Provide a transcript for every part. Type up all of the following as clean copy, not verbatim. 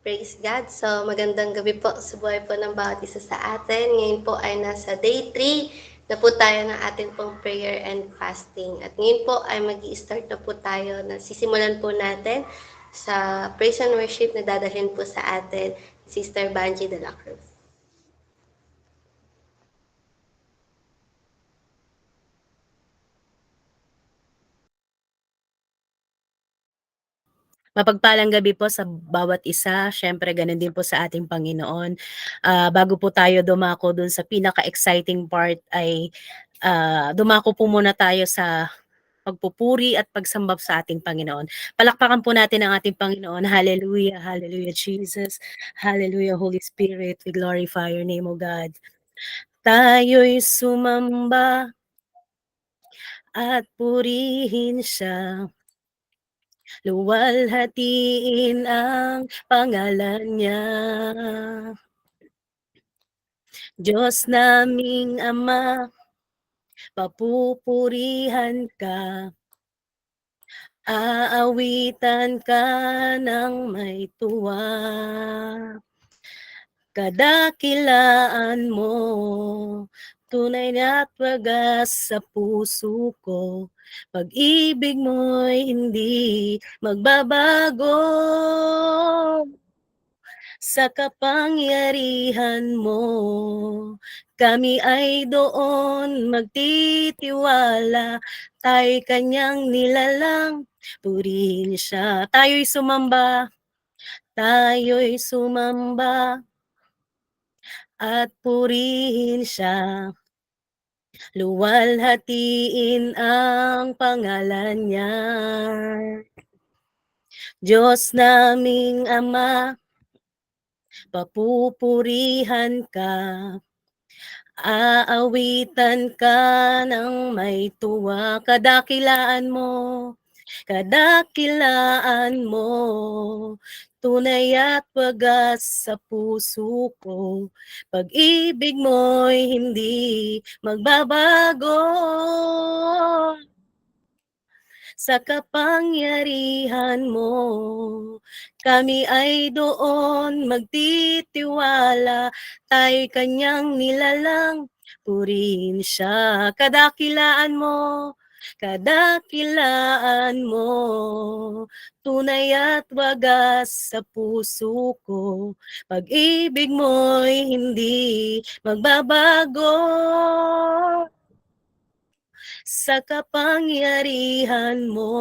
Praise God. So, magandang gabi po sa buhay po ng bawat isa sa atin. Ngayon po ay nasa day 3 na po tayo ng ating pong prayer and fasting. At ngayon po ay mag start na po tayo na sisimulan po natin sa praise and worship na dadalhin po sa atin Sister Banji de la Cruz. Mapagpalang gabi po sa bawat isa, siyempre gano'n din po sa ating Panginoon. Bago po tayo dumako dun sa pinaka-exciting part ay, dumako po muna tayo sa pagpupuri at pagsamba sa ating Panginoon. Palakpakan po natin ang ating Panginoon. Hallelujah, hallelujah Jesus. Hallelujah Holy Spirit, we glorify your name, O God. Tayo'y sumamba at purihin siya. Luwalhatiin ang pangalan niya. Diyos naming Ama, papupurihan ka. Aawitan ka ng may tuwa. Kadakilaan mo, tunay na't wagas sa puso ko. Pag-ibig mo'y hindi magbabago. Sa kapangyarihan mo, kami ay doon magtitiwala. Tayo'y kanyang nilalang, purihin siya. Tayo'y sumamba at purihin siya. Luwalhatiin ang pangalan niya. Diyos naming Ama, papupurihan ka. Aawitan ka ng may tuwa. Kadakilaan mo, tunay at wagas sa puso ko. Pag-ibig mo'y hindi magbabago. Sa kapangyarihan mo, kami ay doon magtitiwala. Tayo'y kanyang nilalang, purihin siya. Kadakilaan mo, tunay at wagas sa puso ko. Pag-ibig mo'y hindi magbabago. Sa kapangyarihan mo,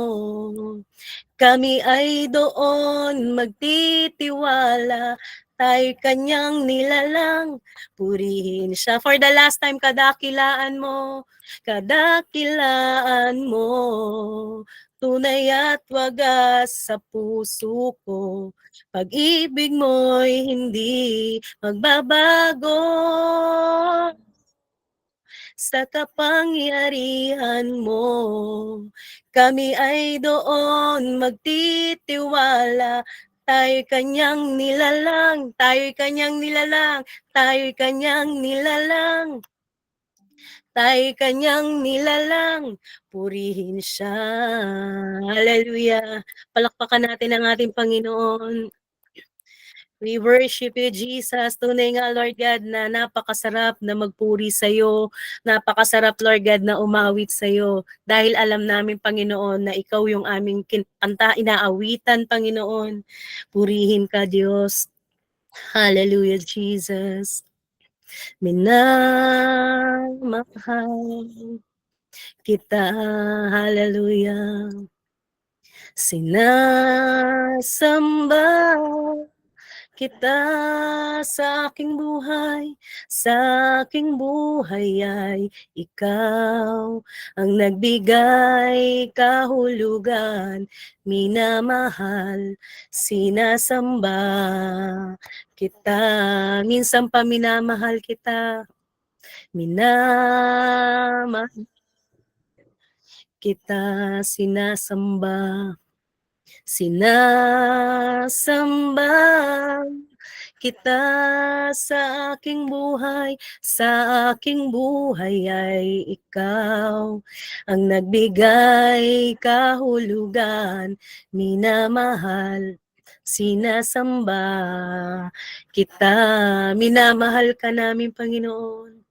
kami ay doon magtitiwala. Tayo'y kanyang nilalang, purihin siya. For the last time, kadakilaan mo, tunay at wagas sa puso ko. Pag-ibig mo'y hindi magbabago. Sa kapangyarihan mo, kami ay doon magtitiwala. Tayo'y kanyang nilalang, purihin siya. Hallelujah. Palakpakan natin ang ating Panginoon. We worship you, Jesus. Tunay nga, Lord God, na napakasarap na magpuri sa'yo. Napakasarap, Lord God, na umawit sa'yo. Dahil alam namin, Panginoon, na ikaw yung aming inaawitan, Panginoon. Purihin ka, Diyos. Hallelujah, Jesus. Minamahal kita. Hallelujah. Sinasamba kita sa aking buhay ay ikaw ang nagbigay kahulugan, minamahal, sinasamba kita. Minsan pa minamahal kita, minamahal kita, sinasamba kita sa aking buhay ay ikaw ang nagbigay kahulugan, minamahal, sinasamba kita. Minamahal ka namin, Panginoon.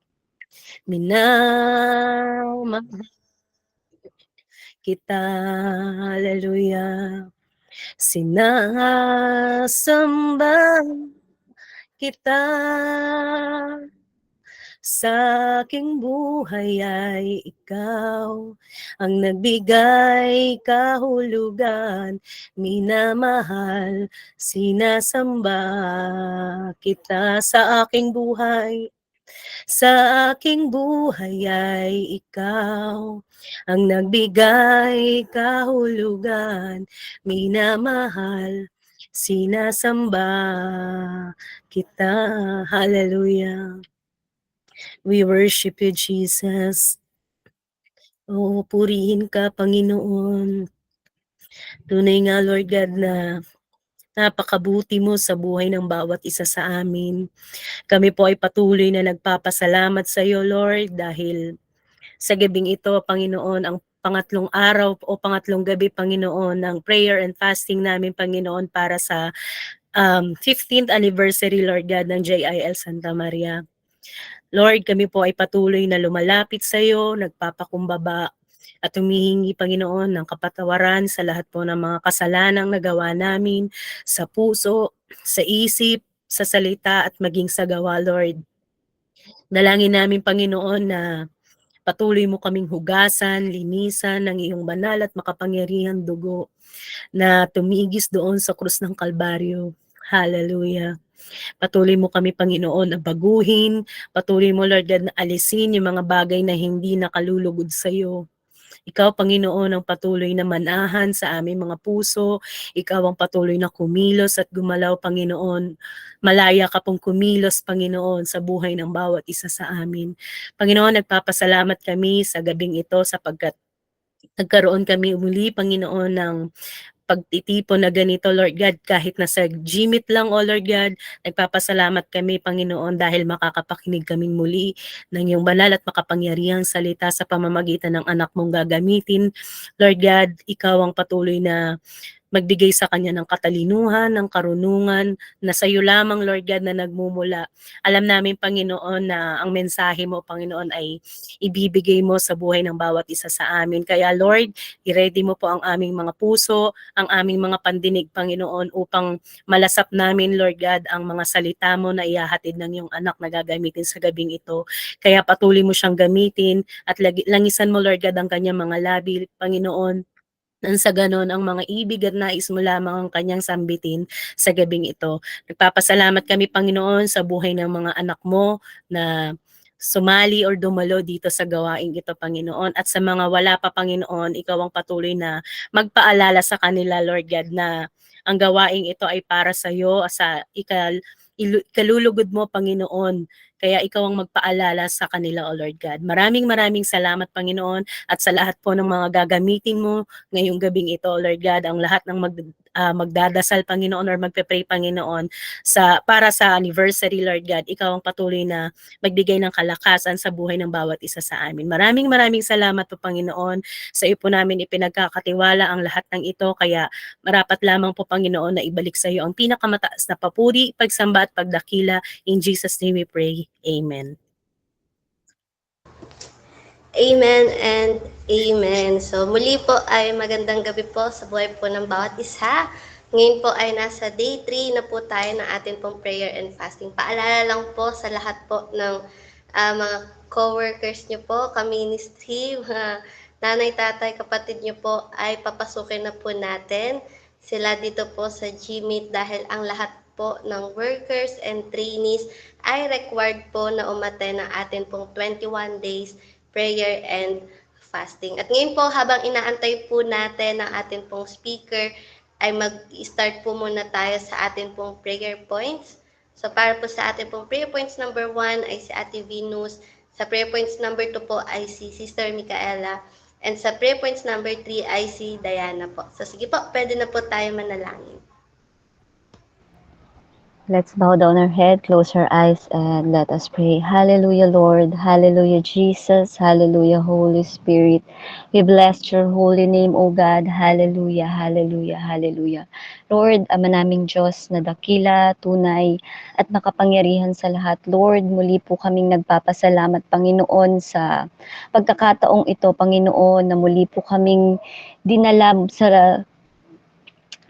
Minamahal kita. Hallelujah. Sinasamba kita. Sa aking buhay ay ikaw ang nagbigay kahulugan, minamahal, sinasamba kita sa aking buhay. Sa aking buhay ay ikaw ang nagbigay kahulugan, minamahal, sinasamba kita. Hallelujah. We worship you, Jesus. Oo, purihin ka, Panginoon. Tunay nga, Lord God, na napakabuti mo sa buhay ng bawat isa sa amin. Kami po ay patuloy na nagpapasalamat sa iyo, Lord, dahil sa gabing ito, Panginoon, ang pangatlong araw o pangatlong gabi, Panginoon, ng prayer and fasting namin, Panginoon, para sa 15th anniversary, Lord God, ng JIL Santa Maria. Lord, kami po ay patuloy na lumalapit sa iyo, nagpapakumbaba at humihingi, Panginoon, ng kapatawaran sa lahat po ng mga kasalanang nagawa namin sa puso, sa isip, sa salita at maging sa gawa, Lord. Dalangin namin, Panginoon, na patuloy mo kaming hugasan, linisan ng iyong banal at makapangyarihang dugo na tumigis doon sa krus ng Kalbaryo. Hallelujah. Patuloy mo kami, Panginoon, na baguhin. Patuloy mo, Lord God, na alisin yung mga bagay na hindi nakalulugod sa iyo. Ikaw, Panginoon, ang patuloy na manahan sa aming mga puso. Ikaw ang patuloy na kumilos at gumalaw, Panginoon. Malaya ka pong kumilos, Panginoon, sa buhay ng bawat isa sa amin. Panginoon, nagpapasalamat kami sa gabing ito sapagkat nagkaroon kami muli, Panginoon, ng pagtitipon na ganito, Lord God, kahit nasa Gmeet lang, O Lord God, nagpapasalamat kami, Panginoon, dahil makakapakinig kami muli ng iyong banal at makapangyarihang salita sa pamamagitan ng anak mong gagamitin. Lord God, ikaw ang patuloy na magbigay sa kanya ng katalinuhan, ng karunungan, na sa iyo lamang, Lord God, na nagmumula. Alam namin, Panginoon, na ang mensahe mo, Panginoon, ay ibibigay mo sa buhay ng bawat isa sa amin. Kaya, Lord, i-ready mo po ang aming mga puso, ang aming mga pandinig, Panginoon, upang malasap namin, Lord God, ang mga salita mo na ihahatid ng iyong anak na gagamitin sa gabing ito. Kaya patuloy mo siyang gamitin at langisan mo, Lord God, ang kanyang mga labi, Panginoon, nang sa ganon ang mga ibig at nais mo lamang ang kanyang sambitin sa gabing ito. Nagpapasalamat kami, Panginoon, sa buhay ng mga anak mo na sumali or dumalo dito sa gawaing ito, Panginoon. At sa mga wala pa, Panginoon, ikaw ang patuloy na magpaalala sa kanila, Lord God, na ang gawaing ito ay para sa iyo, sa ikalulugod mo, Panginoon. Kaya ikaw ang magpaalala sa kanila, O Lord God. Maraming maraming salamat, Panginoon, at sa lahat po ng mga gagamitin mo ngayong gabing ito, Lord God, ang lahat ng magdadasal, Panginoon, or magpe-pray, Panginoon, para sa anniversary, Lord God. Ikaw ang patuloy na magbigay ng kalakasan sa buhay ng bawat isa sa amin. Maraming maraming salamat po, Panginoon. Sa iyo po namin ipinagkakatiwala ang lahat ng ito, kaya marapat lamang po, Panginoon, na ibalik sa iyo ang pinakamataas na papuri, pagsamba at pagdakila. In Jesus' name we pray. Amen. Amen and amen. So muli po ay magandang gabi po sa buhay po ng bawat isa. Ngayon po ay nasa day 3 na po tayo ng atin pong prayer and fasting. Paalala lang po sa lahat po ng mga co-workers nyo po, ka-ministry, mga nanay, tatay, kapatid nyo po ay papasukin na po natin sila dito po sa Gmeet dahil ang lahat po ng workers and trainees ay required po na umattend ng atin pong 21 days prayer and fasting. At ngayon po, habang inaantay po natin ang atin pong speaker, ay mag-start po muna tayo sa atin pong prayer points. So para po sa atin pong prayer points number 1 ay si Ate Venus. Sa prayer points number 2 po ay si Sister Micaela. And sa prayer points number 3 ay si Diana po. So sige po, pwede na po tayo manalangin. Let's bow down our head, close our eyes, and let us pray. Hallelujah, Lord. Hallelujah, Jesus. Hallelujah, Holy Spirit. We bless your holy name, O God. Hallelujah, hallelujah, hallelujah. Lord, Ama naming Diyos na dakila, tunay, at makapangyarihan sa lahat. Lord, muli po kaming nagpapasalamat, Panginoon, sa pagkakataong ito, Panginoon, na muli po kaming dinala sa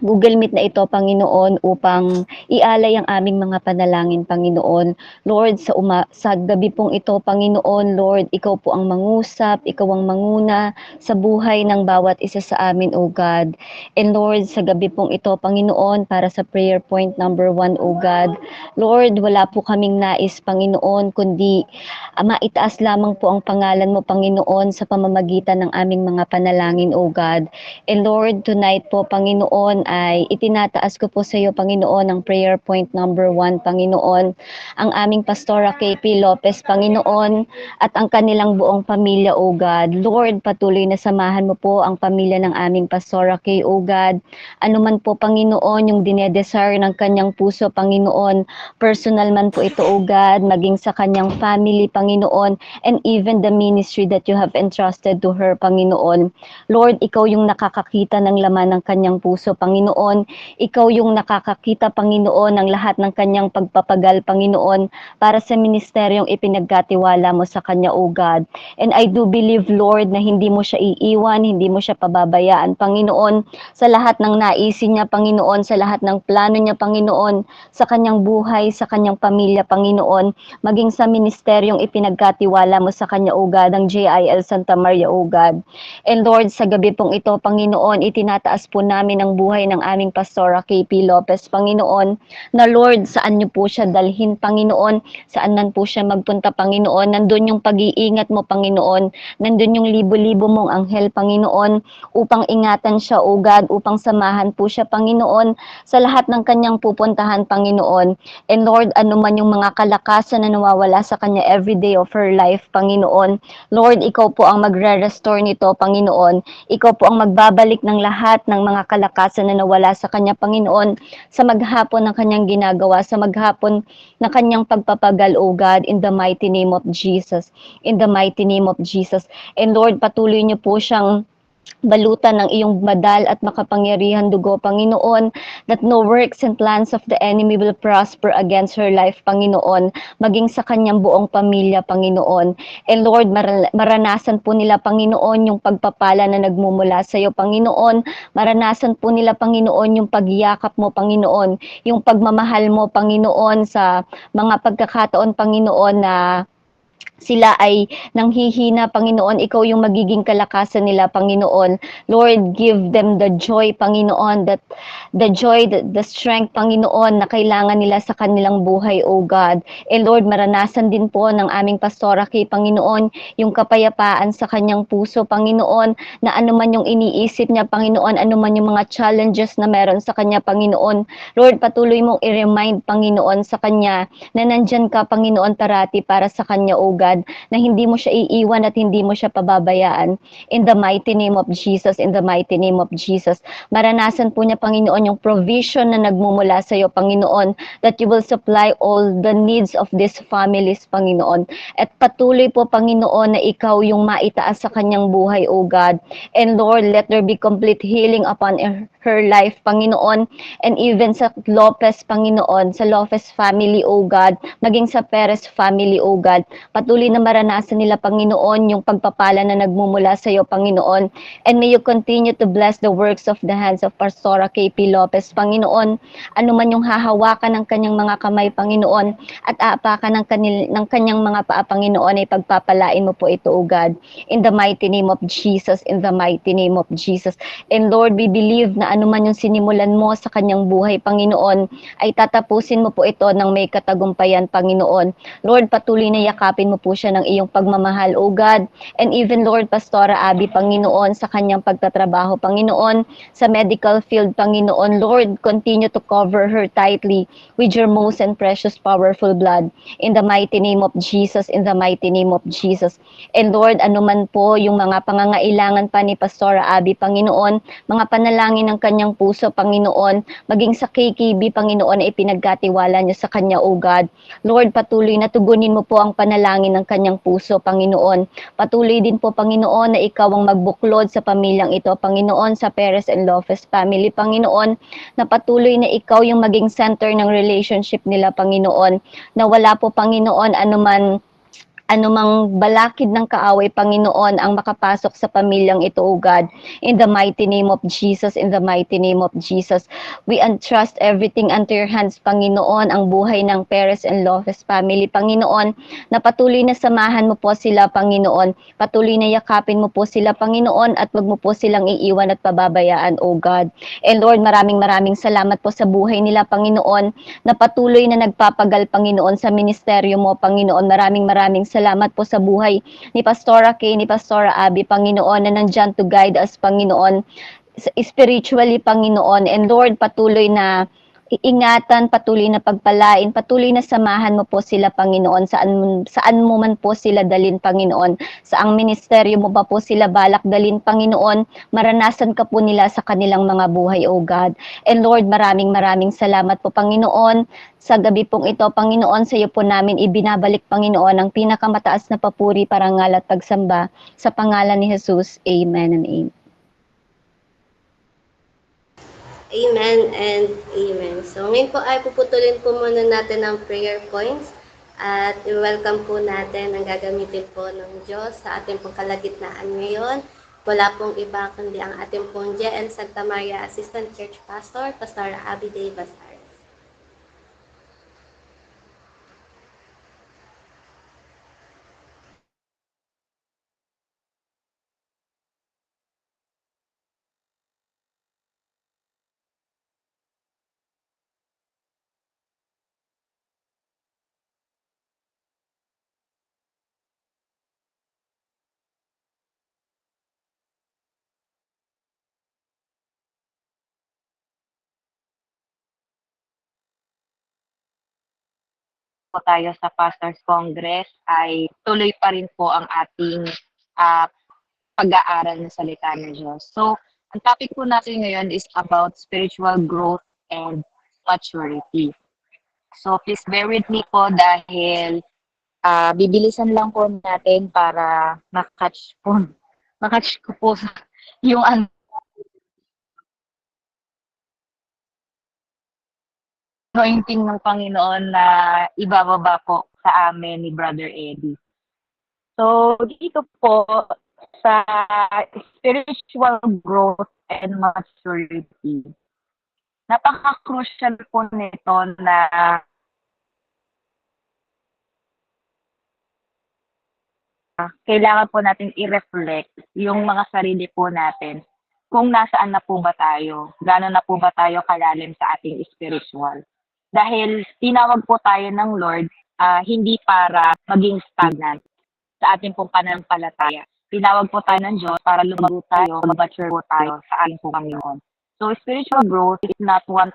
Google Meet na ito, Panginoon, upang ialay ang aming mga panalangin, Panginoon. Lord, sa gabi pong ito, Panginoon, Lord, Ikaw po ang mangusap, Ikaw ang manguna sa buhay ng bawat isa sa amin, O God. And Lord, sa gabi pong ito, Panginoon, para sa prayer point number 1, O God, Lord, wala po kaming nais, Panginoon, kundi maitaas lamang po ang pangalan mo, Panginoon, sa pamamagitan ng aming mga panalangin, O God. And Lord, tonight po, Panginoon, ay itinataas ko po sa iyo, Panginoon, ang prayer point number 1, Panginoon, ang aming Pastora KP Lopez, Panginoon, at ang kanilang buong pamilya, O God. Lord, patuloy na samahan mo po ang pamilya ng aming Pastora K, O God. Ano man po, Panginoon, yung dinedesire ng kanyang puso, Panginoon, personal man po ito, O God, maging sa kanyang family, Panginoon, and even the ministry that you have entrusted to her, Panginoon. Lord, Ikaw yung nakakakita ng laman ng kanyang puso, Panginoon. Ikaw yung nakakakita, Panginoon, ng lahat ng kanyang pagpapagal, Panginoon, para sa ministeryong ipinagkatiwala mo sa kanya, O God. And I do believe, Lord, na hindi mo siya iiwan, hindi mo siya pababayaan, Panginoon, sa lahat ng naisin niya, Panginoon, sa lahat ng plano niya, Panginoon, sa kanyang buhay, sa kanyang pamilya, Panginoon, maging sa ministeryong ipinagkatiwala mo sa kanya, O God, ang JIL Santa Maria, O God. And Lord, sa gabi pong ito, Panginoon, itinataas po namin ang buhay ng aming Pastora KP Lopez, Panginoon, na Lord, saan niyo po siya dalhin, Panginoon, saan man po siya magpunta, Panginoon, nandun yung pag-iingat mo, Panginoon, nandun yung libo-libo mong anghel, Panginoon, upang ingatan siya, O God, upang samahan po siya, Panginoon, sa lahat ng kanyang pupuntahan, Panginoon. And Lord, ano man yung mga kalakasan na nawawala sa kanya every day of her life, Panginoon, Lord, Ikaw po ang magre-restore nito, Panginoon. Ikaw po ang magbabalik ng lahat ng mga kalakasan na nawala sa kanya, Panginoon, sa maghapon ng kanyang ginagawa, sa maghapon ng kanyang pagpapagal, O God, in the mighty name of Jesus. In the mighty name of Jesus. And Lord, patuloy niyo po siyang balutan ng iyong badal at makapangyarihan dugo, Panginoon, that no works and plans of the enemy will prosper against her life, Panginoon, maging sa kanyang buong pamilya, Panginoon. And Lord, maranasan po nila, Panginoon, yung pagpapala na nagmumula sa iyo, Panginoon. Maranasan po nila, Panginoon, yung pagyakap mo, Panginoon, yung pagmamahal mo, Panginoon, sa mga pagkakataon, Panginoon, na sila ay nanghihina, Panginoon, Ikaw yung magiging kalakasan nila, Panginoon. Lord, give them the joy, Panginoon, that the joy, the strength, Panginoon, na kailangan nila sa kanilang buhay, O God. And Lord, maranasan din po ng aming Pastora kay Panginoon, yung kapayapaan sa kanyang puso, Panginoon, na anuman yung iniisip niya, Panginoon, anuman yung mga challenges na meron sa kanya, Panginoon. Lord, patuloy mong i-remind, Panginoon, sa kanya na nandyan ka, Panginoon, parati para sa kanya, O God, na hindi mo siya iiwan at hindi mo siya pababayaan. In the mighty name of Jesus, in the mighty name of Jesus. Maranasan po niya, Panginoon, yung provision na nagmumula sa iyo, Panginoon, that you will supply all the needs of these families, Panginoon. At patuloy po, Panginoon, na ikaw yung maitaas sa kanyang buhay, O God. And Lord, let there be complete healing upon her life, Panginoon, and even sa Lopez, Panginoon, sa Lopez family, O God, maging sa Perez family, O God. Patuloy na maranasan nila, Panginoon, yung pagpapala na nagmumula sa iyo, Panginoon. And may you continue to bless the works of the hands of Pastora KP Lopez, Panginoon. Ano man yung hahawakan ng kanyang mga kamay, Panginoon, at aapakan ng kanyang mga paa, Panginoon, ay pagpapalain mo po ito, O God. In the mighty name of Jesus, in the mighty name of Jesus. And Lord, we believe na ano man yung sinimulan mo sa kanyang buhay, Panginoon, ay tatapusin mo po ito ng may katagumpayan, Panginoon. Lord, patuloy na yakapin mo po siya ng iyong pagmamahal, O God. And even, Lord, Pastora Abby, Panginoon, sa kanyang pagtatrabaho, Panginoon, sa medical field, Panginoon, Lord, continue to cover her tightly with your most and precious powerful blood. In the mighty name of Jesus, in the mighty name of Jesus. And Lord, anuman po yung mga pangangailangan pa ni Pastora Abby, Panginoon, mga panalangin ng kanyang puso, Panginoon, maging sa KKB, Panginoon, ay pinagkatiwala niyo sa kanya, O God. Lord, patuloy na tugunin mo po ang panalangin dalangin ng kanyang puso, Panginoon. Patuloy din po, Panginoon, na ikaw ang magbuklod sa pamilyang ito, Panginoon, sa Perez and Lopez family, Panginoon, na patuloy na ikaw yung maging center ng relationship nila, Panginoon, na wala po, Panginoon, anumang balakid ng kaaway, Panginoon, ang makapasok sa pamilyang ito, O God. In the mighty name of Jesus, in the mighty name of Jesus, we entrust everything unto your hands, Panginoon, ang buhay ng Perez and Lopez family, Panginoon, na patuloy na samahan mo po sila, Panginoon. Patuloy na yakapin mo po sila, Panginoon, at wag mo po silang iiwan at pababayaan, O God. And Lord, maraming salamat po sa buhay nila, Panginoon, na patuloy na nagpapagal, Panginoon, sa ministeryo mo, Panginoon. Maraming salamat po sa buhay ni Pastora Kay, ni Pastora Abby, Panginoon, na nandyan to guide us, Panginoon, spiritually, Panginoon. And Lord, patuloy na iingatan, patuloy na pagpalain, patuloy na samahan mo po sila, Panginoon, saan mo man po sila dalin, Panginoon, saang ministeryo mo ba po sila balak dalin, Panginoon, maranasan ka po nila sa kanilang mga buhay, O God. And Lord, maraming salamat po, Panginoon, sa gabi pong ito, Panginoon, sa iyo po namin ibinabalik, Panginoon, ang pinakamataas na papuri, parangal at pagsamba sa pangalan ni Jesus. Amen and amen. Amen and amen. So ngayon po ay puputulin po muna natin ang prayer points at i-welcome po natin ang gagamitin po ng Diyos sa ating pong kalagitnaan ngayon. Wala pong iba kundi ang ating pong JN Santa Maria Assistant Church Pastor, Pastor Abby Day Basar. po tayo sa Pastors Congress ay tuloy pa rin po ang ating ah, pag-aaral ng salita ng Diyos. So, ang topic po natin ngayon is about spiritual growth and maturity. So, please bear with me po dahil bibilisan lang po natin para makatch ko po yung anointing ng Panginoon na ibababa po sa amin ni Brother Eddie. So, dito po sa spiritual growth and maturity, napaka-crucial po nito na kailangan po natin i-reflect yung mga sarili po natin kung nasaan na po ba tayo, gano'n na po ba tayo kalalim sa ating spiritual. Dahil tinawag po tayo ng Lord hindi para maging stagnant sa ating pong pananampalataya. Tinawag po tayo ng Diyos para lumago tayo, mag-mature po tayo sa ating pong Panginoon. So, spiritual growth is not one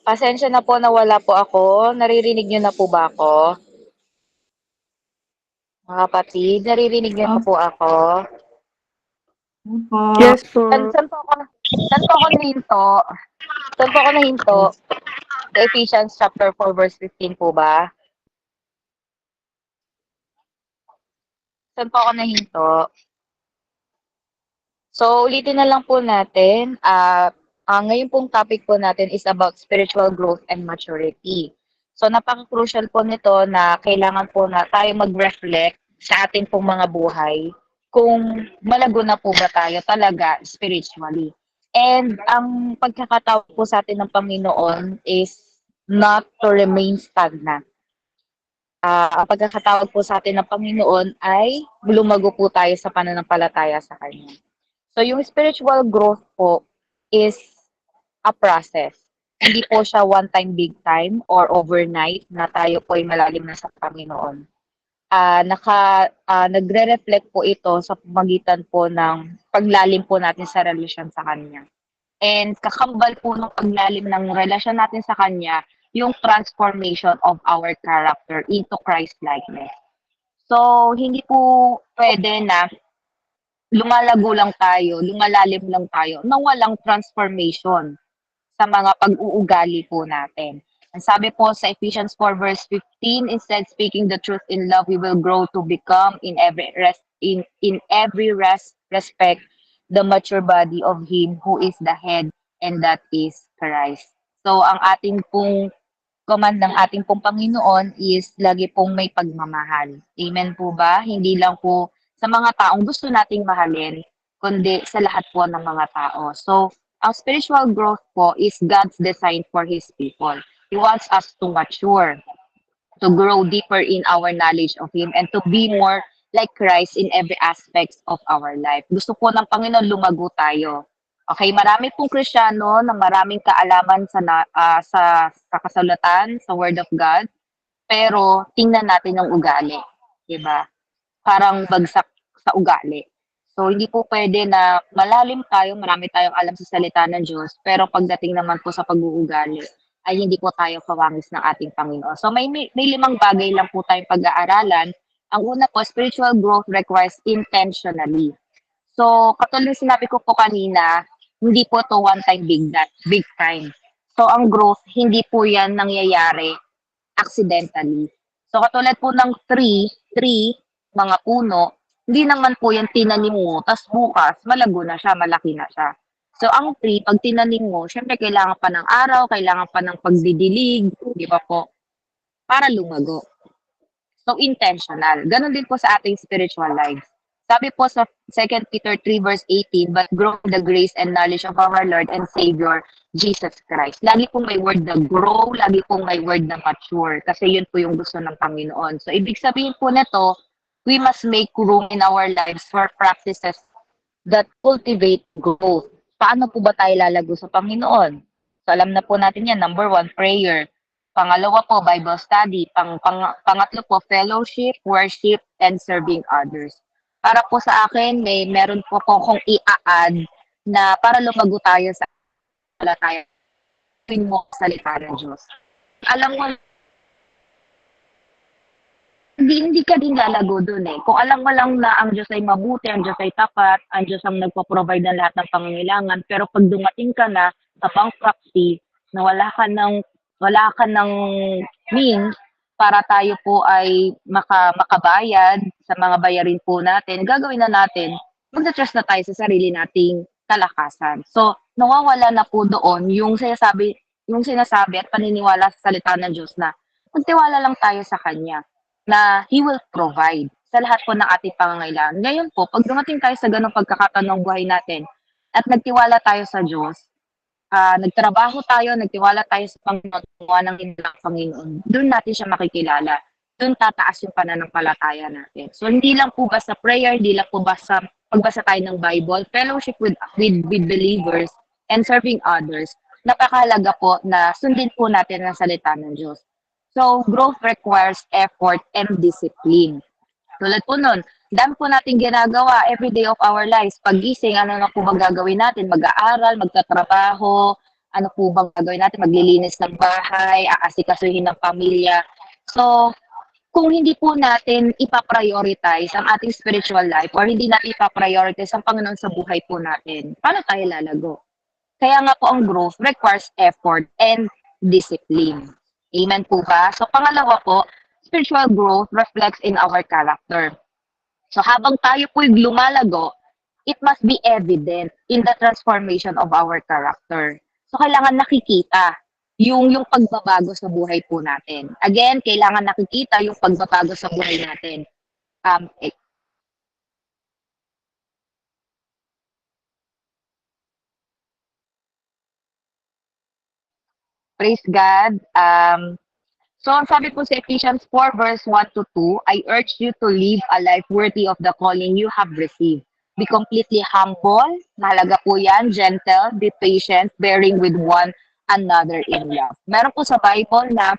Pasensya na po na wala po ako. Naririnig niyo na po ba ako? Mga kapatid, naririnig niyo pa po ako? Opo. Yes po. Saan po ako nahinto? Saan po ako nahinto? Sa Ephesians chapter 4 verse 15 po ba? Saan po ako nahinto? So, ulitin na lang po natin. Ngayon pong topic po natin is about spiritual growth and maturity. So, napaka-crucial po nito na kailangan po na tayo mag-reflect sa ating pong mga buhay kung malago na po ba tayo talaga spiritually. And ang pagkakatawag po sa atin ng Panginoon is not to remain stagnant. Ang pagkakatawag po sa atin ng Panginoon ay lumago po tayo sa pananampalataya sa Kanya. So, yung spiritual growth po is a process. Hindi po siya one time, big time, or overnight na tayo po ay malalim na sa Panginoon. Nagre-reflect po ito sa pamagitan po ng paglalim po natin sa relasyon sa Kanya. And kakambal po ng paglalim ng relasyon natin sa Kanya, yung transformation of our character into Christ-likeness. So, hindi po pwede na lumalago lang tayo, lumalalim lang tayo, na walang transformation sa mga pag-uugali po natin. Ang sabi po sa Ephesians 4 verse 15, instead speaking the truth in love, we will grow to become in every respect the mature body of Him who is the head, and that is Christ. So ang ating pong command ng ating pong Panginoon is lagi pong may pagmamahal. Amen po ba? Hindi lang po sa mga taong gusto nating mahalin, kundi sa lahat po ng mga tao. So, ang spiritual growth po is God's design for His people. He wants us to mature, to grow deeper in our knowledge of Him, and to be more like Christ in every aspect of our life. Gusto po ng Panginoon lumago tayo. Okay, marami pong Kristiyano na maraming kaalaman sa kasulatan, sa Word of God, pero tingnan natin ang ugali, 'di ba? Parang bagsak sa ugali. So, hindi po pwede na malalim tayo, marami tayong alam sa salita ng Diyos, pero pagdating naman po sa pag-uugali, ay hindi po tayo kawangis ng ating Panginoon. So, may 5 bagay lang po tayong pag-aaralan. Ang una po, spiritual growth requires intentionally. So, katulad ng sinabi ko po kanina, hindi po to one time, big time. So, ang growth, hindi po yan nangyayari accidentally. So, katulad po ng tree, mga puno, hindi naman po yan tinanim mo, tas bukas, malago na siya, malaki na siya. So, ang tree, pag tinanim mo, syempre kailangan pa ng araw, kailangan pa ng pagdidilig, di ba po? Para lumago. So, intentional. Ganon din po sa ating spiritual lives. Sabi po sa 2 Peter 3 verse 18, but grow in the grace and knowledge of our Lord and Savior, Jesus Christ. Lagi pong may word na grow, lagi pong may word na mature, kasi yun po yung gusto ng Panginoon. So, ibig sabihin po nito, we must make room in our lives for practices that cultivate growth. Paano po ba tayo lalago sa Panginoon? So, alam na po natin yan. Number 1, prayer. Pangalawa po, Bible study. Pangatlo po, fellowship, worship, and serving others. Para po sa akin, meron po akong i-add na para lumago tayo sa tayo mo salita ng Diyos. Alam mo, hindi ka din lalago dun eh. Kung alam mo lang na ang Diyos ay mabuti, ang Diyos ay tapat, ang Diyos ang nagpo-provide ng lahat ng pangangailangan, pero pag dumating ka na sa bankruptcy, na wala ka ng means para tayo po ay makabayad sa mga bayarin po natin, gagawin na natin, magta-trust na tayo sa sarili nating kalakasan. So, nawawala na po doon yung sinasabi at paniniwala sa salita ng Diyos na magtiwala lang tayo sa Kanya, na He will provide sa lahat po ng ating pangangailangan. Ngayon po, pag dumating tayo sa ganong pagkakataon ng buhay natin at nagtiwala tayo sa Diyos, nagtrabaho tayo, nagtiwala tayo sa Panginoon, tuwa ng Panginoon, doon natin siya makikilala. Doon tataas yung pananampalataya natin. So, hindi lang po basta prayer, hindi lang po basta pagbasa tayo ng Bible, fellowship with believers, and serving others. Napakahalaga po na sundin po natin ang salita ng Diyos. So, growth requires effort and discipline. Tulad po nun, dami po natin ginagawa every day of our lives. Paggising, ano na po magagawin natin? Mag-aaral, magtatrabaho, ano po bang gagawin natin, maglilinis ng bahay, aasikasuhin ng pamilya. So, kung hindi po natin ipa-prioritize ang ating spiritual life or hindi natin ipa-prioritize ang Panginoon sa buhay po natin, paano tayo lalago? Kaya nga po ang growth requires effort and discipline. Amen po ba? So pangalawa po, spiritual growth reflects in our character. So habang tayo po'y lumalago, it must be evident in the transformation of our character. So kailangan nakikita yung pagbabago sa buhay po natin. Again, kailangan nakikita yung pagbabago sa buhay natin. Um, eh, Praise God. So, ang sabi po sa Ephesians 4 verse 1 to 2, I urge you to live a life worthy of the calling you have received. Be completely humble, mahalaga po yan, gentle, be patient, bearing with one another in love. Meron po sa Bible na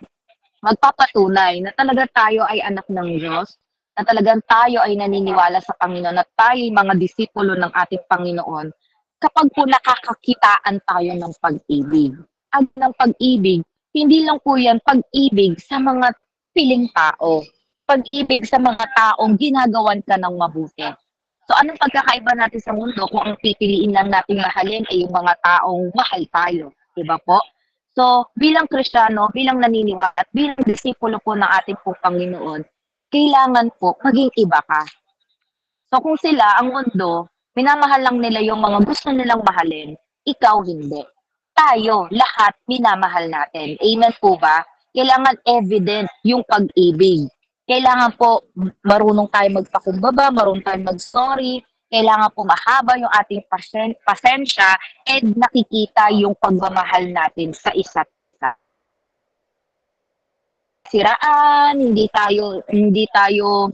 magpapatunay na talaga tayo ay anak ng Diyos, na talagang tayo ay naniniwala sa Panginoon, at tayo ay mga disipulo ng ating Panginoon, kapag po nakakakitaan tayo ng pag-ibig. Ang ng pag-ibig, hindi lang po yan pag-ibig sa mga piling tao, pag-ibig sa mga taong ginagawan ka ng mabuti. So anong pagkakaiba natin sa mundo kung ang pipiliin lang nating mahalin ay yung mga taong mahal tayo, di ba po? So, bilang Kristiyano, bilang naniniwala, at bilang disipulo po ng ating pong Panginoon, kailangan po maging iba ka. So, kung sila, ang mundo, minamahal lang nila yung mga gusto nilang mahalin, ikaw hindi. Tayo, lahat, minamahal natin. Amen po ba? Kailangan evident yung pag-ibig. Kailangan po marunong tayo magpakumbaba, marunong tayo mag-sorry, kailangan po mahaba yung ating pasensya and nakikita yung pagmamahal natin sa isa't isa. Siraan, hindi tayo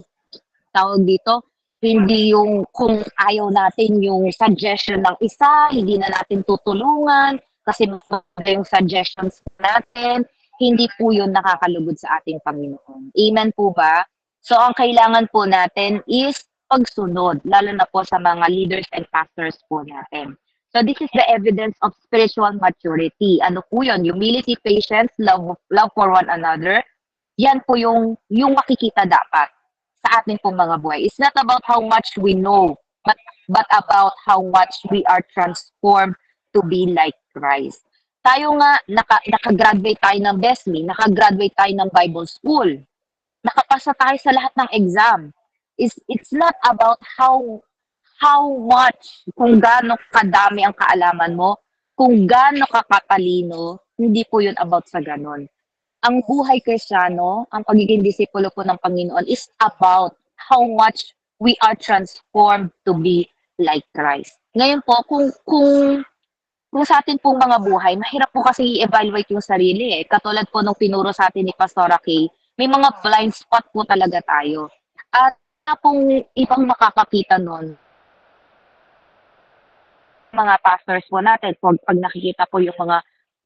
tawag dito, hindi yung kung ayaw natin yung suggestion ng isa, hindi na natin tutulungan kasi maganda yung suggestions natin, hindi po yun nakakalugod sa ating Panginoon. Amen po ba? So, ang kailangan po natin is pagsunod, lalo na po sa mga leaders and pastors po natin. So, this is the evidence of spiritual maturity. Ano po yun? Humility, patience, love for one another. Yan po yung makikita dapat sa ating pong mga buhay. It's not about how much we know, but about how much we are transformed to be like Christ. Tayo nga, nakagraduate tayo ng BESMI, nakagraduate tayo ng Bible School, nakapasa tayo sa lahat ng exam. It's not about how much, kung gaano kadami ang kaalaman mo, kung gaano kakatalino, hindi po yun about sa ganon. Ang buhay Kristiyano, ang pagiging disipulo po ng Panginoon is about how much we are transformed to be like Christ. Ngayon po, kung sa atin pong mga buhay, mahirap po kasi i-evaluate yung sarili eh. Katulad po nung tinuro sa atin ni Pastora Kay, may mga blind spot po talaga tayo. At pong ibang makakakita nun, mga pastors po natin, pag nakikita po yung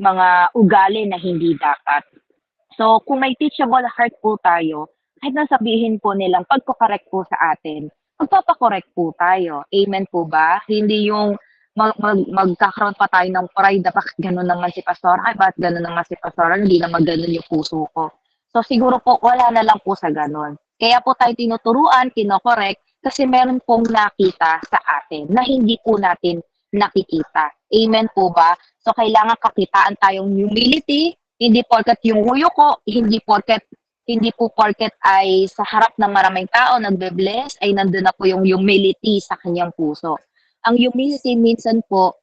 mga ugali na hindi dapat. So, kung may teachable heart po tayo, kahit na sabihin po nilang pagko-correct po sa atin, magpapakorek po tayo. Amen po ba? Hindi yung magkakaroon pa tayo ng pride na bakit gano'n naman si Pastor, ay bakit gano'n naman si Pastor, hindi naman gano'n yung puso ko. So, siguro po, wala na lang po sa gano'n. Kaya po tayo tinuturuan, kinokorek, kasi meron pong nakita sa atin na hindi po natin nakikita. Amen po ba? So, kailangan kakitaan tayong humility, hindi porket yung huyo ko, hindi po porket ay sa harap ng maraming tao nagbe-bless, ay nandun na po yung humility sa kanyang puso. Ang humility minsan po,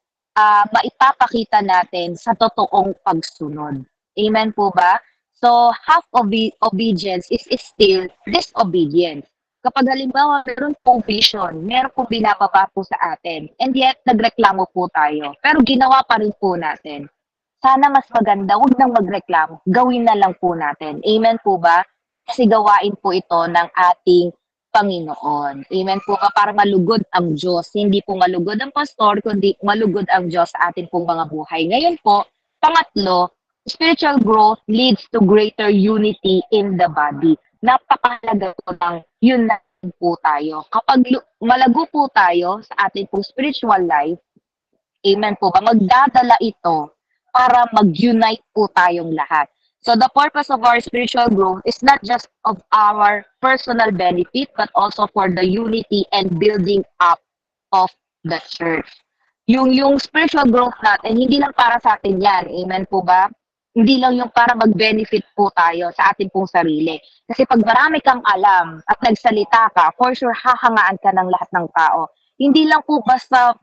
maipapakita natin sa totoong pagsunod. Amen po ba? So, half of obedience is still disobedience. Kapag halimbawa, meron pong vision, meron pong binababa po sa atin, and yet, nagreklamo po tayo. Pero ginawa pa rin po natin. Sana mas maganda, huwag nang magreklamo. Gawin na lang po natin. Amen po ba? Kasi gawain po ito ng ating Panginoon. Amen po ba? Para malugod ang Diyos. Hindi po malugod ang pastor, kundi malugod ang Diyos sa ating pong mga buhay. Ngayon po, pangatlo, spiritual growth leads to greater unity in the body. Napakahalaga po ng united po tayo. Kapag malago po tayo sa ating pong spiritual life, amen po ba? Magdadala ito para mag-unite po tayong lahat. So the purpose of our spiritual growth is not just of our personal benefit, but also for the unity and building up of the church. Yung spiritual growth natin, hindi lang para sa atin yan. Amen po ba? Hindi lang yung para mag-benefit po tayo sa ating pong sarili. Kasi pag marami kang alam at nagsalita ka, for sure hahangaan ka ng lahat ng tao. Hindi lang po basta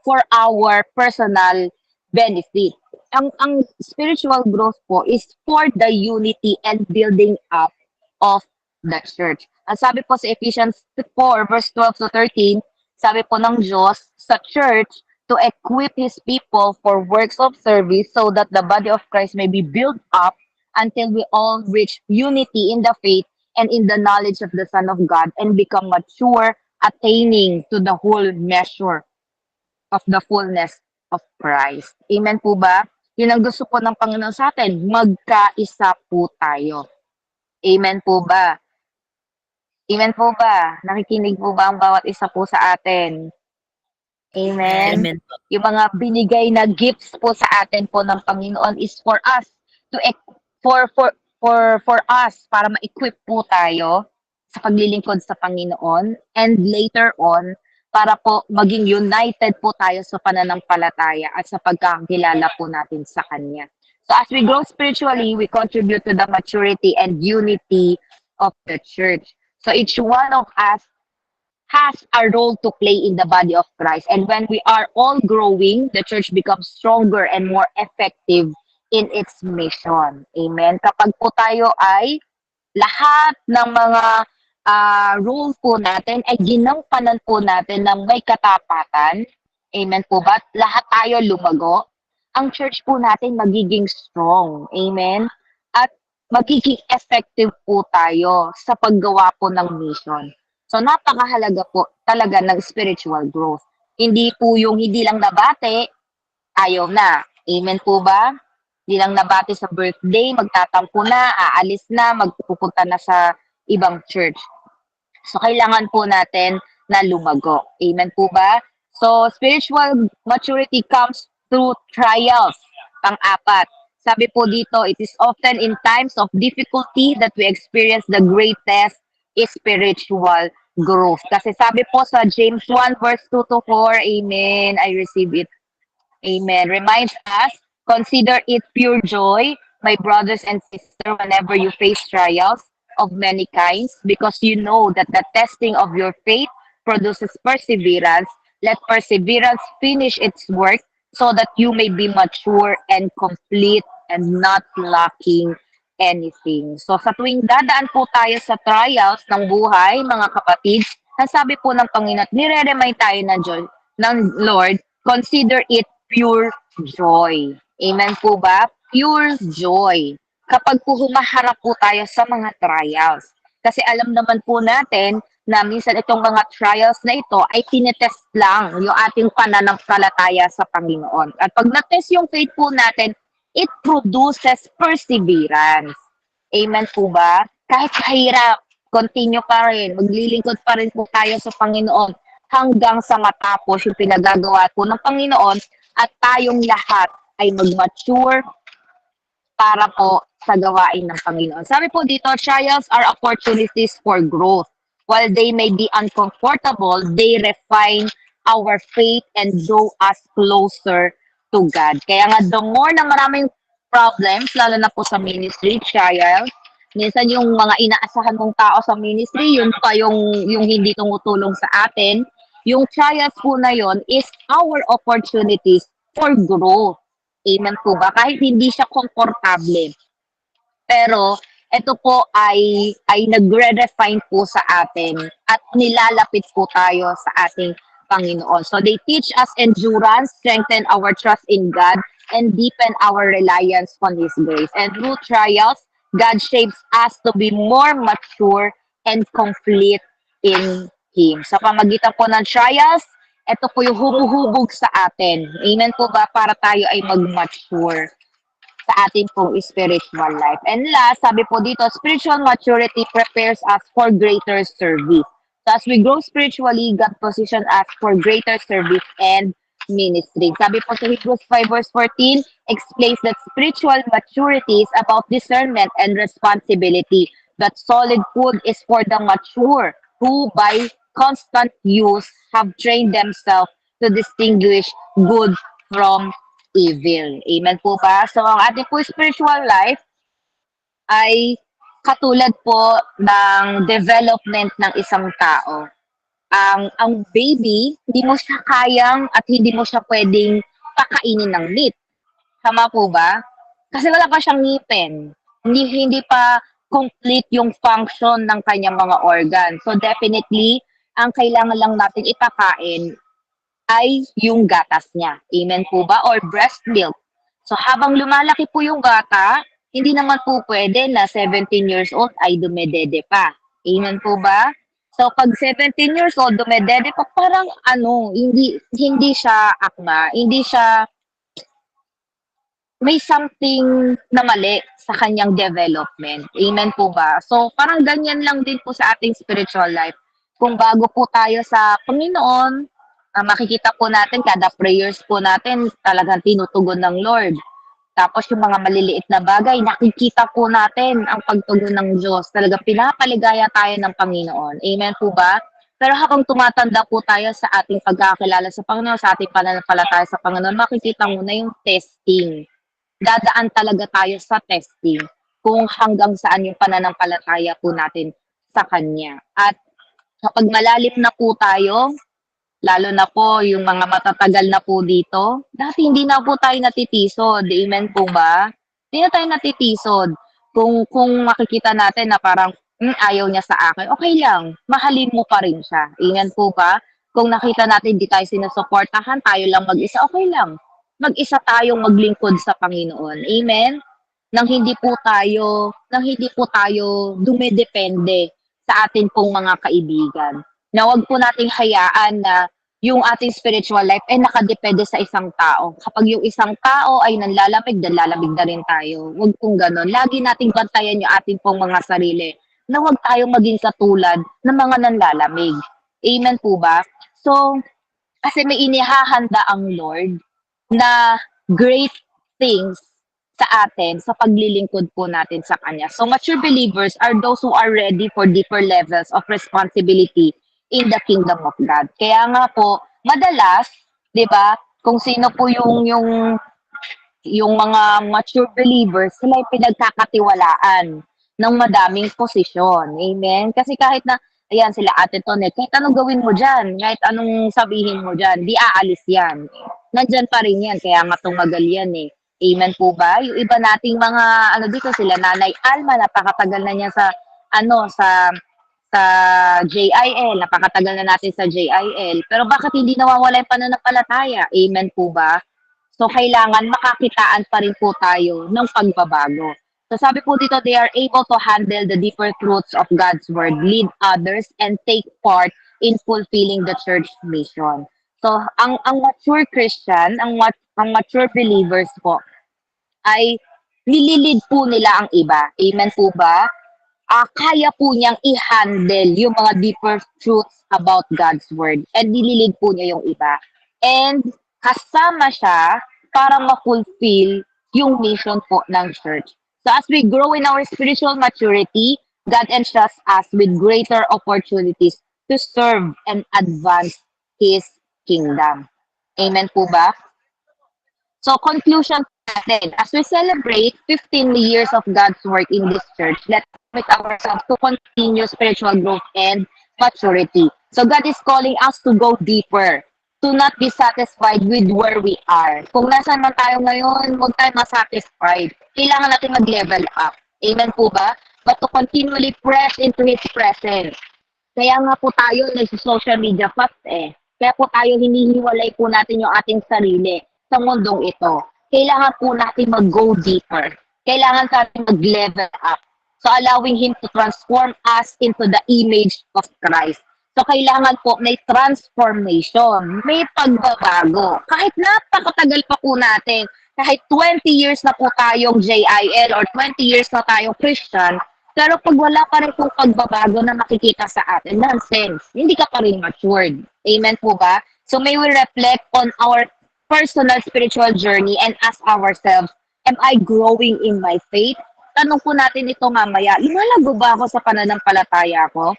for our personal benefit. Ang spiritual growth po is for the unity and building up of the church. Ang sabi po sa Ephesians 4 verse 12 to 13, sabi po ng Diyos sa church to equip His people for works of service so that the body of Christ may be built up until we all reach unity in the faith and in the knowledge of the Son of God and become mature, attaining to the whole measure of the fullness of Christ. Amen po ba? Yun ang gusto po ng Panginoon sa atin. Magkaisa po tayo. Amen po ba? Amen po ba? Nakikinig po ba ang bawat isa po sa atin? Amen. Amen po. Yung mga binigay na gifts po sa atin po ng Panginoon is for us to for us para ma-equip po tayo sa paglilingkod sa Panginoon, and later on para po maging united po tayo sa pananampalataya at sa pagkakilala po natin sa Kanya. So as we grow spiritually, we contribute to the maturity and unity of the church. So each one of us has a role to play in the body of Christ. And when we are all growing, the church becomes stronger and more effective in its mission. Amen. Kapag po tayo ay lahat ng mga role po natin ay ginampanan po natin ng may katapatan. Amen po ba? Lahat tayo lumago. Ang church po natin magiging strong. Amen. At magiging effective po tayo sa paggawa po ng mission. So napakahalaga po talaga ng spiritual growth. Hindi po yung hindi lang nabati, ayaw na. Amen po ba? Hindi lang nabati sa birthday, magtatampo na, aalis na, magpupunta na sa ibang church. So kailangan po natin na lumago. Amen po ba? So spiritual maturity comes through trials. Pang-apat. Sabi po dito, it is often in times of difficulty that we experience the greatest spiritual growth. Kasi sabi po sa James 1 verse 2 to 4, amen, I receive it. Amen. Reminds us, consider it pure joy, my brothers and sisters, whenever you face trials of many kinds, because you know that the testing of your faith produces perseverance. Let perseverance finish its work so that you may be mature and complete and not lacking anything. So sa tuwing dadaan po tayo sa trials ng buhay, mga kapatid, nasabi po ng Panginoon, nire-remind tayo ng Lord, consider it pure joy. Amen po ba? Pure joy. Kapag po humaharap po tayo sa mga trials. Kasi alam naman po natin na minsan itong mga trials na ito ay tinetest lang yung ating pananampalataya sa Panginoon. At pag na-test yung faith po natin, it produces perseverance. Amen po ba? Kahit kahirap, continue pa rin, maglilingkod pa rin po tayo sa Panginoon hanggang sa matapos yung pinagagawa po ng Panginoon at tayong lahat ay mag-mature para po sa gawain ng Panginoon. Sabi po dito, trials are opportunities for growth. While they may be uncomfortable, they refine our faith and draw us closer to God. Kaya nga, the more na maraming problems, lalo na po sa ministry, trials, minsan yung mga inaasahan mong tao sa ministry, yun pa yung hindi tumutulong sa atin, yung trials po na yon is our opportunities for growth. Amen po ba? Kahit hindi siya komportable. Pero, ito po ay nagre-refine po sa atin at nilalapit po tayo sa ating Panginoon. So, they teach us endurance, strengthen our trust in God, and deepen our reliance on His grace. And through trials, God shapes us to be more mature and complete in Him. Sa pamagitan po ng trials, ito po yung humuhubog sa atin. Amen po ba? Para tayo ay mag-mature sa ating pong spiritual life. And last, sabi po dito, spiritual maturity prepares us for greater service. So as we grow spiritually, God positions us for greater service and ministry. Sabi po sa Hebrews 5 verse 14, explains that spiritual maturity is about discernment and responsibility. That solid food is for the mature who by constant use have trained themselves to distinguish good from evil. Amen po ba? So ang ating po spiritual life ay katulad po ng development ng isang tao. Ang baby, hindi mo siya kayang at hindi mo siya pwedeng pakainin ng meat. Tama po ba? Kasi wala pa siyang ngipin. Hindi pa complete yung function ng kanyang mga organ. So definitely, ang kailangan lang natin ipakain ay yung gatas niya. Amen po ba? Or breast milk. So habang lumalaki po yung bata, hindi naman po pwede na 17 years old ay dumedede pa. Amen po ba? So pag 17 years old dumedede pa, parang hindi siya akma, hindi siya, may something na mali sa kanyang development. Amen po ba? So parang ganyan lang din po sa ating spiritual life. Kung bago po tayo sa Panginoon, makikita po natin kada prayers po natin talagang tinutugon ng Lord. Tapos yung mga maliliit na bagay, nakikita po natin ang pagtugon ng Diyos. Talagang pinapaligaya tayo ng Panginoon. Amen po ba? Pero habang tumatanda po tayo sa ating pagkakilala sa Panginoon, sa ating pananampalataya sa Panginoon, makikita mo na yung testing. Dadaan talaga tayo sa testing kung hanggang saan yung pananampalataya po natin sa Kanya. At kapag malalim na po tayo, lalo na po yung mga matatagal na po dito, dati hindi na po tayo natitisod. Amen po ba? Hindi na tayo natitisod. Kung makikita natin na parang ayaw niya sa akin, okay lang. Mahalin mo pa rin siya. Amen po ba? Kung nakita natin hindi tayo sinusuportahan, tayo lang mag-isa, okay lang. Mag-isa tayong maglingkod sa Panginoon. Amen? Nang hindi po tayo dumedepende sa atin pong mga kaibigan. Na wag po nating hayaan na yung ating spiritual life ay nakadepende sa isang tao. Kapag yung isang tao ay nanlalamig na rin tayo. Wag pong ganon. Lagi nating bantayan yung ating pong mga sarili na wag tayong maging katulad ng mga nanlalamig. Amen po ba? So, kasi may inihahanda ang Lord na great things sa atin sa paglilingkod po natin sa Kanya. So mature believers are those who are ready for deeper levels of responsibility in the kingdom of God. Kaya nga po, madalas, 'di ba, kung sino po yung mga mature believers, sila ay pinagkakatiwalaan ng madaming posisyon. Amen? Kasi kahit na, ayan, sila Ate Tonet, kahit anong gawin mo dyan, kahit anong sabihin mo dyan, di aalis yan. Nandyan pa rin yan, kaya nga tumagal yan eh. Amen po ba? Yung iba nating mga, dito sila, Nanay Alma, napakatagal na niya sa JIL, napakatagal na natin sa JIL. Pero bakit hindi nawawala yung pananampalataya? Amen po ba? So, kailangan makakitaan pa rin po tayo ng pagbabago. So, sabi po dito, they are able to handle the deeper truths of God's Word, lead others, and take part in fulfilling the church mission. So, ang mature Christian, ang mature believers po, ay nililid po nila ang iba. Amen po ba? Kaya po niyang i-handle yung mga deeper truths about God's Word. And nililid po niya yung iba. And kasama siya para ma-fulfill yung mission po ng church. So as we grow in our spiritual maturity, God entrusts us with greater opportunities to serve and advance His kingdom. Amen po ba? So conclusion natin, as we celebrate 15 years of God's work in this church, let's commit ourselves to continue spiritual growth and maturity. So God is calling us to go deeper, to not be satisfied with where we are. Kung nasaan man tayo ngayon, huwag tayo masatisfied. Kailangan natin mag-level up. Amen po ba? But to continually press into His presence. Kaya nga po tayo nag-social media fast eh. Kaya po tayo hinihiwalay po natin yung ating sarili sa mundong ito. Kailangan po natin mag-go deeper. Kailangan natin mag-level up. So allowing Him to transform us into the image of Christ. So kailangan po may transformation, may pagbabago. Kahit napakatagal pa po natin, kahit 20 years na po tayong JIL or 20 years na tayong Christian, pero pag wala pa rin pong pagbabago na makikita sa atin, nonsense. Hindi ka pa rin matured. Amen po ba? So may we reflect on our personal spiritual journey and ask ourselves, am I growing in my faith? Tanong po natin ito mamaya, lumalago ba ako sa pananampalataya ko?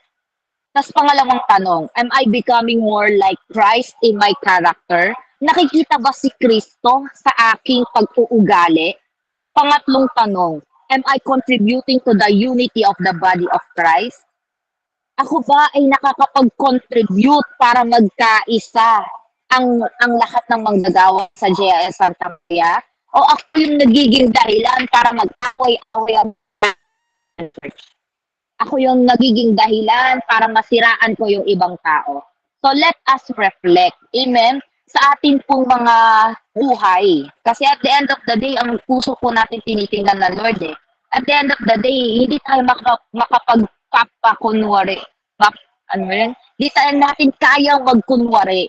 Tapos pangalawang tanong, am I becoming more like Christ in my character? Nakikita ba si Kristo sa aking pag-uugali? Pangatlong tanong, am I contributing to the unity of the body of Christ? Ako ba ay nakakapag-contribute para magkaisa ang lahat ng manggagawa sa JIS Santa Maria? O ako yung nagiging dahilan para mag-away-away ang church? Ako yung nagiging dahilan para masiraan ko yung ibang tao. So let us reflect, amen, sa ating pong mga buhay. Kasi at the end of the day, ang puso po natin tinitingnan ng Lord eh. At the end of the day, hindi tayo makapagpapakunwari. Hindi tayo natin kayang magkunwari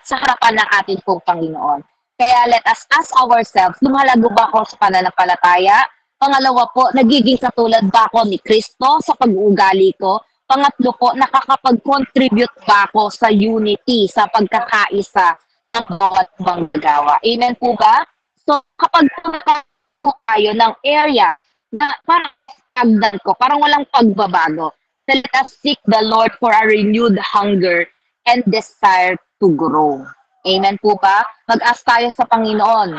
sa harapan ng ating pong Panginoon. Kaya let us ask ourselves, lumalago ba ako sa pananampalataya? Pangalawa po, nagiging katulad ba ako ni Kristo sa pag-uugali ko? Pangatlo po, nakakapag-contribute ba ako sa unity, sa pagkakaisa ng bawat manggagawa? Amen po ba? So, kapag po tayo ng area na parang tagdan ko, parang walang pagbabago, so let us seek the Lord for a renewed hunger and desire to grow. Amen po ba? Mag-ask tayo sa Panginoon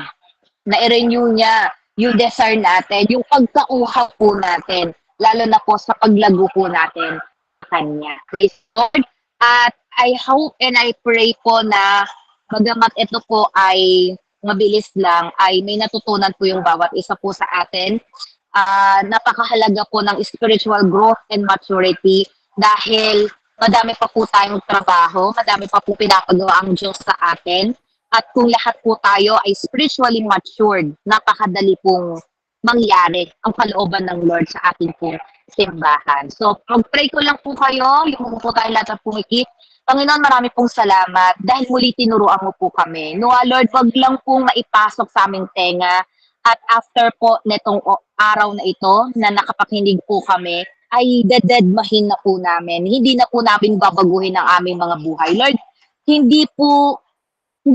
na i-renew niya yung desire natin, yung pagkauhaw po natin, lalo na po sa paglago po natin sa Kanya. Praise Lord. At I hope and I pray po na bagamat ito po ay mabilis lang, ay may natutunan po yung bawat isa po sa atin. Napakahalaga po ng spiritual growth and maturity dahil madami pa po tayong trabaho, madami pa po pinapagawa ang Diyos sa atin. At kung lahat po tayo ay spiritually matured, napakadali pong mangyari ang kalooban ng Lord sa ating pong simbahan. So, mag-pray ko lang po kayo, yung po tayo lahat ng pumikit. Panginoon, marami pong salamat dahil muli tinuruan mo po kami. Nawa, Lord, wag lang pong maipasok sa aming tenga. At after po netong araw na ito na nakapakinig po kami, ay dededmahin na po namin. Hindi na po namin babaguhin ang aming mga buhay. Lord, hindi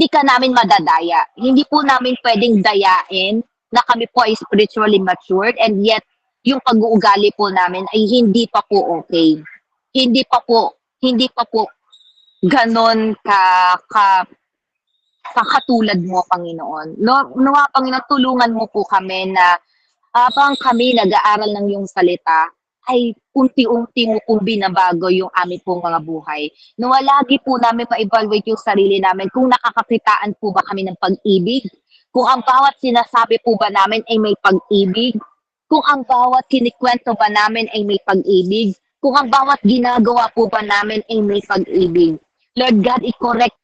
ka namin madadaya. Hindi po namin pwedeng dayain na kami po ay spiritually matured and yet yung pag-uugali po namin ay hindi pa po okay. Hindi pa po ganon katulad mo, Panginoon. Nawa, Panginoon, tulungan mo po kami na habang kami nag-aaral ng iyong salita, ay unti-unti mo pong binabago yung aming pong mga buhay. Nawa, lagi po namin ma-evaluate yung sarili namin kung nakakakitaan po ba kami ng pag-ibig, kung ang bawat sinasabi po ba namin ay may pag-ibig, kung ang bawat kinikwento ba namin ay may pag-ibig, kung ang bawat ginagawa po ba namin ay may pag-ibig. Lord God, i-correct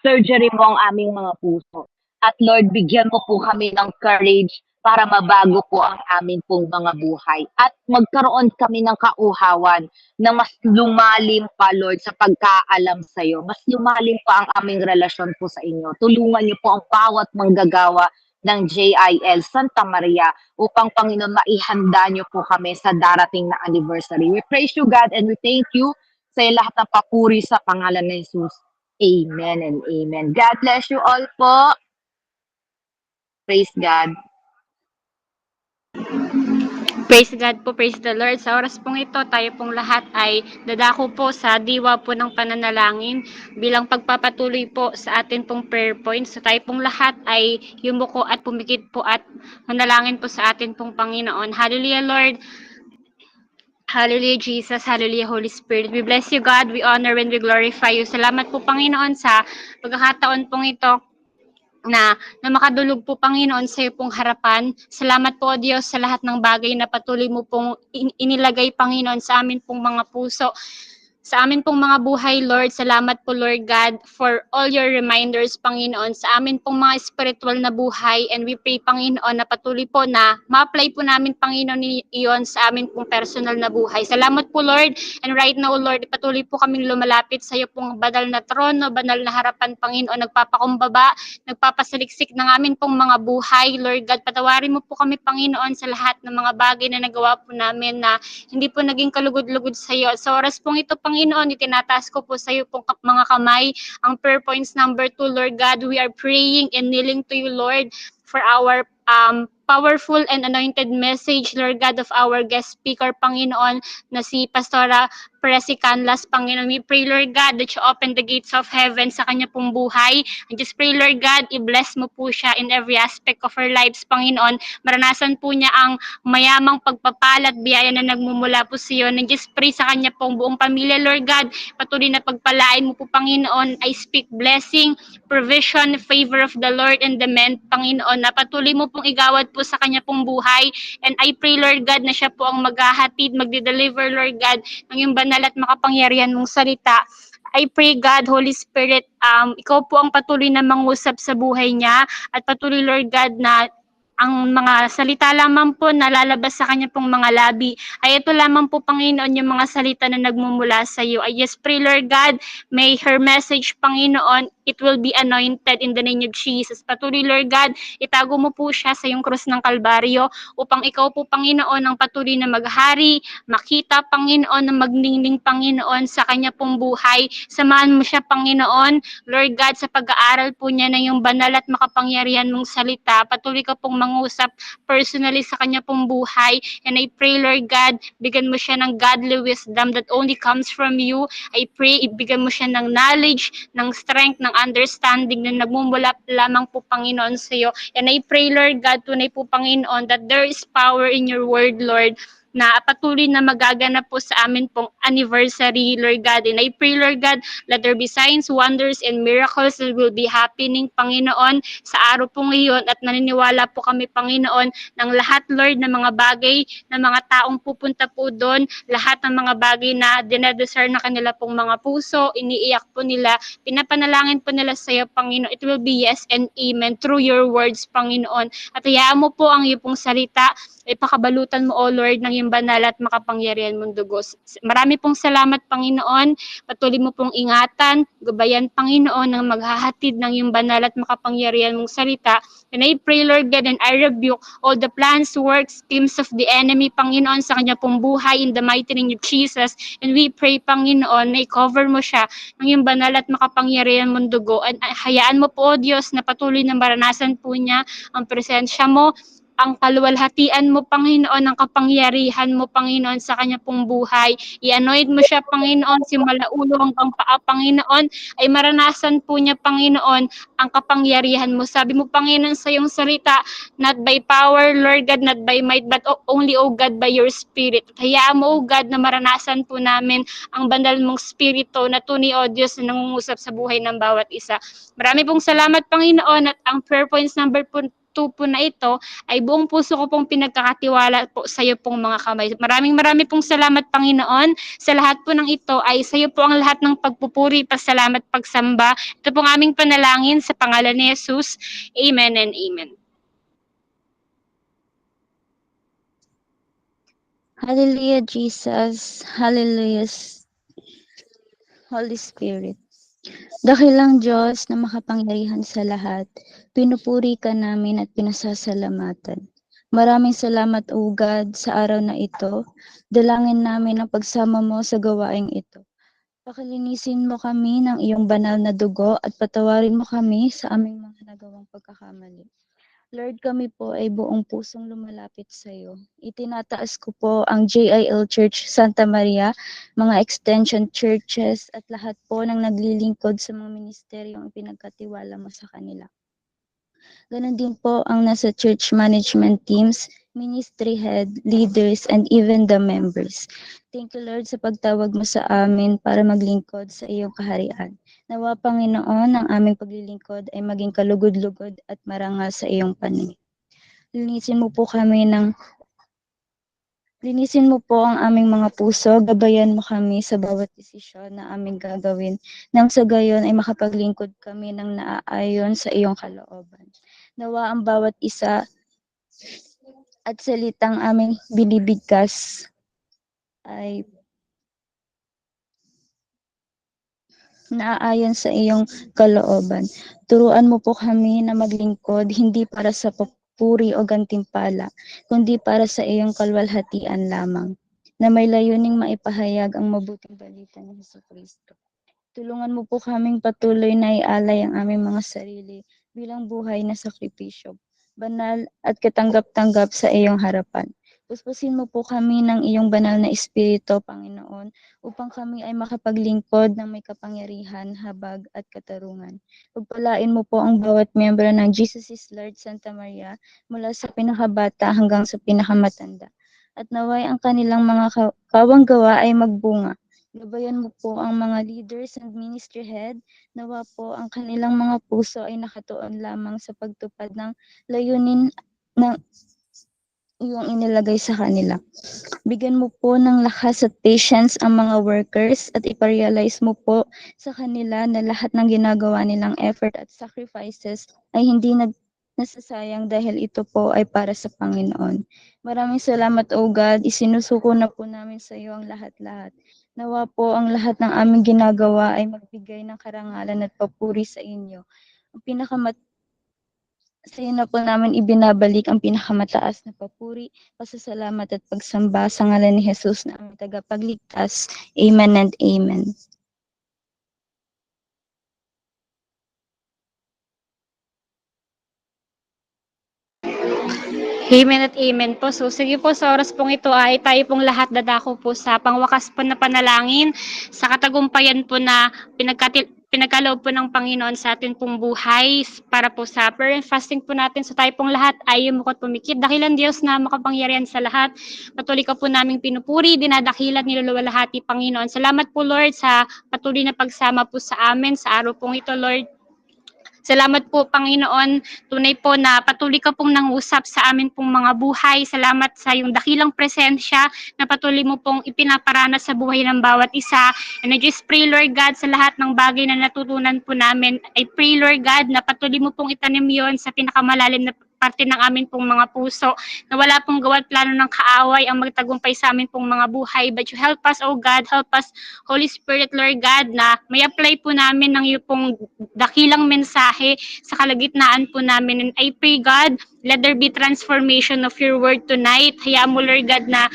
surgery mo ang aming mga puso. At Lord, bigyan mo po kami ng courage para mabago po ang amin pong mga buhay. At magkaroon kami ng kauhawan na mas lumalim pa, Lord, sa pagkaalam sa iyo. Mas lumalim pa ang aming relasyon po sa inyo. Tulungan niyo po ang bawat manggagawa ng JIL Santa Maria upang, Panginoon, maihanda niyo po kami sa darating na anniversary. We praise you, God, and we thank you sa lahat ng papuri sa pangalan ni Jesus. Amen and amen. God bless you all po. Praise God. Praise God po, praise the Lord. Sa oras pong ito, tayo pong lahat ay dadako po sa diwa po ng pananalangin bilang pagpapatuloy po sa atin pong prayer points. So tayo pong lahat ay yumuko at pumikit po at manalangin po sa atin pong Panginoon. Hallelujah, Lord. Hallelujah, Jesus. Hallelujah, Holy Spirit. We bless you, God. We honor and we glorify you. Salamat po, Panginoon, sa pagkakataon pong ito na makadulog po, Panginoon, sa iyo pong harapan. Salamat po, Diyos, sa lahat ng bagay na patuloy mo pong inilagay, Panginoon, sa amin pong mga puso. sa amin pong mga buhay, Lord. Salamat po, Lord God, for all your reminders, Panginoon, sa amin pong mga spiritual na buhay. And we pray, Panginoon, na patuloy po na ma-apply po namin, Panginoon, iyon sa amin pong personal na buhay. Salamat po, Lord. And right now, Lord, patuloy po kaming lumalapit sa iyo pong banal na trono, banal na harapan, Panginoon, nagpapakumbaba, nagpapasaliksik ng amin pong mga buhay. Lord God, patawarin mo po kami, Panginoon, sa lahat ng mga bagay na nagawa po namin na hindi po naging kalugod-lugod sa iyo. At sa oras pong ito, Panginoon, itinataas ko po sa iyo pong mga kamay. Ang prayer points number 2, Lord God, we are praying and kneeling to you, Lord, for our powerful and anointed message, Lord God, of our guest speaker, Panginoon, na si Pastora Presi Canlas, Panginoon. We pray, Lord God, that you open the gates of heaven sa kanya pong buhay. And just pray, Lord God, i-bless mo po siya in every aspect of her lives, Panginoon. Maranasan po niya ang mayamang pagpapala at biyaya na nagmumula po sa iyo. And just pray sa kanya pong buong pamilya, Lord God. Patuloy na pagpalain mo po, Panginoon. I speak blessing, provision, favor of the Lord and the men, Panginoon, na patuloy mo pong igawad po sa kanya pong buhay. And I pray, Lord God, na siya po ang maghahatid, magde-deliver, Lord God, ng iyong banal at makapangyarihan mong salita. I pray, God, Holy Spirit, ikaw po ang patuloy na mangusap sa buhay niya at patuloy, Lord God, na ang mga salita lamang po na lalabas sa kanya pong mga labi ay ito lamang po, Panginoon, yung mga salita na nagmumula sa iyo. I just pray, Lord God, may her message, Panginoon, it will be anointed in the name of Jesus. Patuloy, Lord God, itago mo po siya sa yung krus ng Kalbaryo upang ikaw po, Panginoon, ang patuloy na maghari, makita, Panginoon, na magningning, Panginoon, sa kanya pong buhay. Samahan mo siya, Panginoon, Lord God, sa pag-aaral po niya ng yung banal at makapangyarihan mong salita. Patuloy ka pong mangusap personally sa kanya pong buhay. And I pray, Lord God, bigyan mo siya ng godly wisdom that only comes from you. I pray, ibigyan mo siya ng knowledge, ng strength, ng understanding na nagmumula lamang po, Panginoon, sa iyo. And I pray, Lord God, tunay po, Panginoon, that there is power in your word, Lord, na patuloy na magaganap po sa amin pong anniversary, Lord God. And I pray, Lord God, let there be signs, wonders, and miracles that will be happening, Panginoon, sa araw pong iyon. At naniniwala po kami, Panginoon, ng lahat, Lord, ng mga bagay, ng mga taong pupunta po doon, lahat ng mga bagay na dinadesire na kanila pong mga puso, iniiyak po nila, pinapanalangin po nila sa iyo, Panginoon. It will be yes and amen through your words, Panginoon. At hayaan mo po ang iyong pong salita, ipakabalutan mo, O Lord, ng iyong banal at makapangyarihan mong dugo. Marami pong salamat, Panginoon. Patuloy mo pong ingatan, gabayan, Panginoon, ng maghahatid ng iyong banal at makapangyarihan mong salita. And I pray, Lord God, and I rebuke all the plans, works, schemes of the enemy, Panginoon, sa kanya pong buhay in the mighty name of Jesus. And we pray, Panginoon, na i-cover mo siya ng iyong banal at makapangyarihan mong dugo. At hayaan mo po, O Diyos, na patuloy na maranasan po niya ang presensya mo, ang kaluwalhatian mo, Panginoon, ang kapangyarihan mo, Panginoon, sa kanya pong buhay. I-anoint mo siya, Panginoon, simula ulo hanggang paa, Panginoon, ay maranasan po niya, Panginoon, ang kapangyarihan mo. Sabi mo, Panginoon, sa iyong salita, not by power, Lord God, not by might, but only, O God, by your Spirit. At hayaan mo, O God, na maranasan po namin ang banal mong Spirito na tunay, O Diyos, na nangungusap sa buhay ng bawat isa. Marami pong salamat, Panginoon, at ang prayer points number 2 po na ito ay buong puso ko pong pinagkakatiwala po sa iyo pong mga kamay. Maraming pong salamat, Panginoon. Sa lahat po ng ito ay sa iyo po ang lahat ng pagpupuri, pasalamat, pagsamba. Ito pong aming panalangin sa pangalan ni Jesus. Amen and amen. Hallelujah, Jesus. Hallelujah, Holy Spirit. Dakilang Diyos na makapangyarihan sa lahat, pinupuri ka namin at pinasasalamatan. Maraming salamat, O God, sa araw na ito. Dalangin namin ang pagsama mo sa gawaing ito. Pakilinisin mo kami ng iyong banal na dugo at patawarin mo kami sa aming mga nagawang pagkakamali. Lord, kami po ay buong pusong lumalapit sa iyo. Itinataas ko po ang JIL Church Santa Maria, mga extension churches at lahat po ng naglilingkod sa mga ministeryong pinagkatiwala mo sa kanila. Ganon din po ang nasa church management teams, ministry head, leaders, and even the members. Thank you, Lord, sa pagtawag mo sa amin para maglingkod sa iyong kaharian. Nawa, Panginoon, ang aming paglilingkod ay maging kalugod-lugod at marangal sa iyong paningin. Linisin mo po kami ng Linisin mo po ang aming mga puso, gabayan mo kami sa bawat desisyon na aming gagawin, nang sa gayon ay makapaglingkod kami ng naaayon sa iyong kalooban. Nawa ang bawat isa at salitang aming binibigkas ay naaayon sa iyong kalooban. Turuan mo po kami na maglingkod hindi para sa papuri o gantimpala, kundi para sa iyong kalwalhatian lamang, na may layuning maipahayag ang mabuting balita ni Jesucristo. Tulungan mo po kaming patuloy na ialay ang aming mga sarili bilang buhay na sakripisyo, banal at katanggap-tanggap sa iyong harapan. Puspusin mo po kami ng iyong banal na Espiritu, Panginoon, upang kami ay makapaglingkod ng may kapangyarihan, habag at katarungan. Pagpalain mo po ang bawat miyembro ng Jesus is Lord Santa Maria mula sa pinakabata hanggang sa pinakamatanda. At naway ang kanilang mga kawang gawa ay magbunga. Gabayan mo po ang mga leaders and ministry head. Nawa po ang kanilang mga puso ay nakatuon lamang sa pagtupad ng layunin ng iyong inilagay sa kanila. Bigyan mo po ng lakas at patience ang mga workers at iparealize mo po sa kanila na lahat ng ginagawa nilang effort at sacrifices ay hindi nasasayang dahil ito po ay para sa Panginoon. Maraming salamat, O God. Isinusuko na po namin sa iyo ang lahat-lahat. Nawa po ang lahat ng aming ginagawa ay magbigay ng karangalan at papuri sa inyo. Sa iyo na po namin ibinabalik ang pinakamataas na papuri, pasasalamat at pagsamba sa ngalan ni Jesus na aming tagapagligtas. Amen and amen. Amen at amen po. So sige po, sa oras pong ito ay tayo pong lahat dadako po sa pangwakas po na panalangin sa katagumpayan po na pinagkaloob po ng Panginoon sa atin pong buhay para po sa prayer and fasting po natin. So tayo pong lahat ay yumukot pumikit. Dakilan Diyos na makapangyarihan sa lahat. Patuloy ka po naming pinupuri, dinadakilat, niluluwalhati Panginoon. Salamat po Lord sa patuloy na pagsama po sa amin sa araw pong ito Lord. Salamat po, Panginoon. Tunay po na patuloy ka pong nangusap sa amin pong mga buhay. Salamat sa iyong dakilang presensya na patuloy mo pong ipinaparanas sa buhay ng bawat isa. And I just pray, Lord God, sa lahat ng bagay na natutunan po namin. I pray, Lord God, na patuloy mo pong itanim yon sa pinakamalalim na parte ng amin pong mga puso, na wala pong gawat plano ng kaaway ang magtagumpay sa amin pong mga buhay. But you help us, oh God, help us, Holy Spirit, Lord God, na may apply po namin ng iyong pong dakilang mensahe sa kalagitnaan po namin. And I pray, God, let there be transformation of your word tonight. Hayaan mo, Lord God, na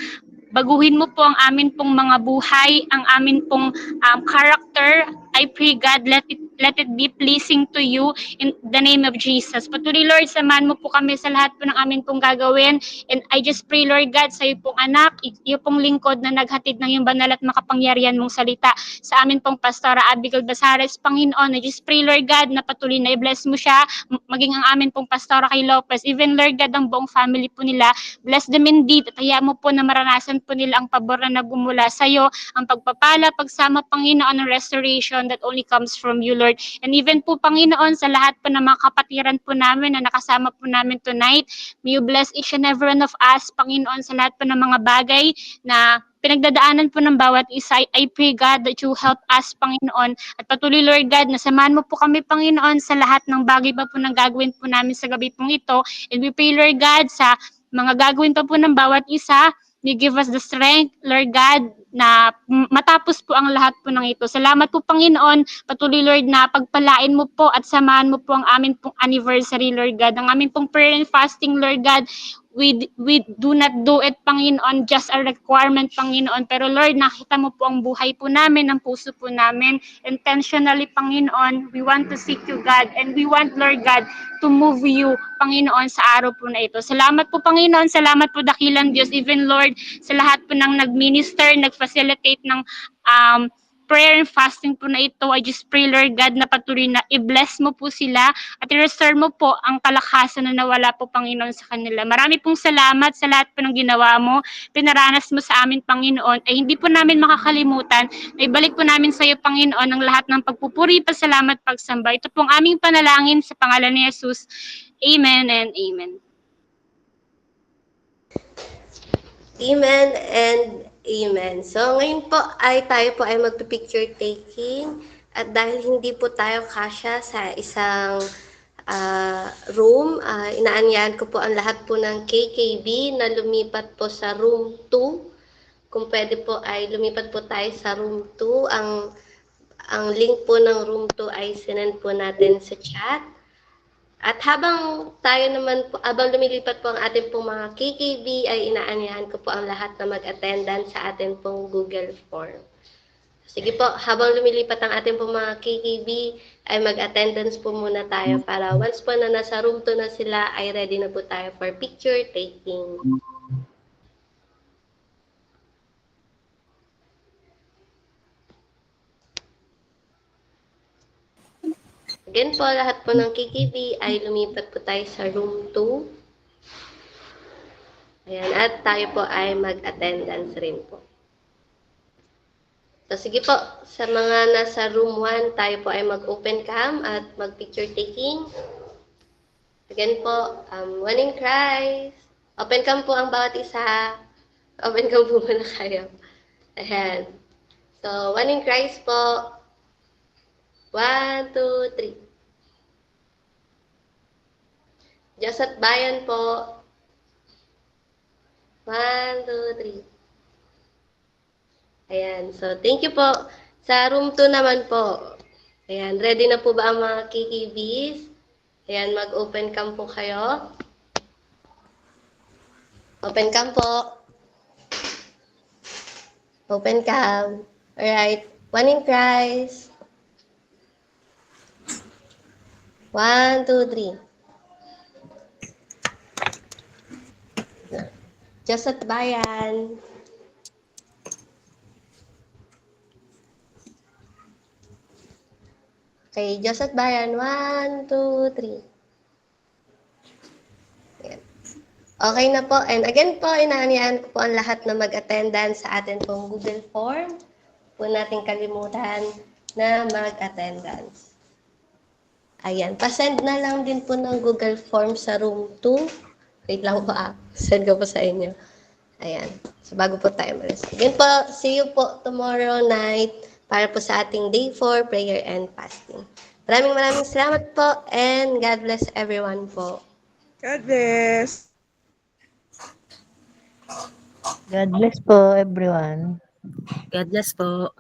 baguhin mo po ang amin pong mga buhay, ang amin pong character. I pray, God, let it be pleasing to you in the name of Jesus. Patuloy, Lord, samahan mo po kami sa lahat po ng amin pong gagawin. And I just pray, Lord God, sa iyo pong anak, iyo pong lingkod na naghatid ng iyong banal at makapangyarihan mong salita sa amin pong Pastora Abigail Basares, Panginoon. I just pray, Lord God, na patuloy na i-bless mo siya, maging ang amin pong Pastora kay Lopez. Even, Lord God, ang buong family po nila, bless them indeed. At hayaan mo po na maranasan po nila ang pabor na nagmumula sa iyo, ang pagpapala, pagsama, Panginoon, ng restoration that only comes from you, Lord. And even po, Panginoon, sa lahat po ng mga kapatiran po namin na nakasama po namin tonight, may you bless each and every one of us, Panginoon, sa lahat po ng mga bagay na pinagdadaanan po ng bawat isa. I pray, God, that you help us, Panginoon. At patuloy, Lord God, na samahan mo po kami, Panginoon, sa lahat ng bagay pa po ng gagawin po namin sa gabi pong ito. And we pray, Lord God, sa mga gagawin pa po ng bawat isa, you give us the strength, Lord God, na matapos po ang lahat po ng ito. Salamat po, Panginoon. Patuloy, Lord, na pagpalain mo po at samahan mo po ang amin pong anniversary, Lord God. Ang amin pong prayer and fasting, Lord God, we do not do it, Panginoon, just a requirement, Panginoon. Pero Lord, nakita mo po ang buhay po namin, ang puso po namin. Intentionally, Panginoon, we want to seek you, God. And we want, Lord God, to move you, Panginoon, sa araw po na ito. Salamat po, Panginoon. Salamat po, dakilang Diyos. Even, Lord, sa lahat po ng nag-minister, nag-facilitate ng prayer and fasting po na ito, I just pray, Lord God, na patuloy na i-bless mo po sila at i-restore mo po ang kalakasan na nawala po, Panginoon, sa kanila. Marami pong salamat sa lahat po ng ginawa mo, pinaranas mo sa amin, Panginoon, ay hindi po namin makakalimutan na ibalik po namin sa iyo, Panginoon, ang lahat ng pagpupuri, pasalamat, pagsamba. Ito pong aming panalangin sa pangalan ni Jesus. Amen and amen. Amen and amen. So ngayon po ay tayo po ay magpipicture taking at dahil hindi po tayo kasya sa isang room, inaanyahan ko po ang lahat po ng KKB na lumipat po sa room 2. Kung pwede po ay lumipat po tayo sa room 2. Ang link po ng room 2 ay sinend po natin sa chat. At habang tayo naman po, habang lumilipat po ang ating pong mga KKB, ay inaanyahan ko po ang lahat na mag-attendance sa ating pong Google Form. Sige po, habang lumilipat ang ating pong mga KKB, ay mag-attendance po muna tayo para once po na nasa room 2 na sila, ay ready na po tayo for picture taking. Again po, lahat po ng KKB ay lumipat po tayo sa room 2. Ayan, at tayo po ay mag-attendance rin po. So, sige po, sa mga nasa room 1, tayo po ay mag-open cam at mag-picture taking. Again po, one in Christ. Open cam po ang bawat isa. Open cam po muna kayo. Ayan. So, one in Christ po. 1, 2, 3. Diyos at bayan po. 1, 2, 3. Ayan. So, thank you po. Sa room 2 naman po. Ayan. Ready na po ba ang mga KKBs? Ayan. Mag-open cam po kayo. Open cam po. Open cam. Alright. One in Christ. 1, 2, 3. Diyos at bayan. Okay, Diyos at bayan. 1, 2, 3. Ayan. Okay na po. And again po, inaanyahan ko po ang lahat na mag-attendance sa atin pong Google Form. Po natin kalimutan na mag-attendance. Ayan, pasend na lang din po ng Google Form sa room 2. Wait lang po send ko po sa inyo. Ayan, so bago po tayo malis. Again po, see you po tomorrow night para po sa ating day 4 prayer and fasting. Maraming salamat po and God bless everyone po. God bless. God bless po, everyone. God bless po.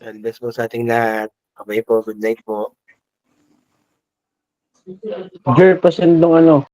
God bless po sa ating lahat. Okay po, good night po. Jer, pasend nung ano,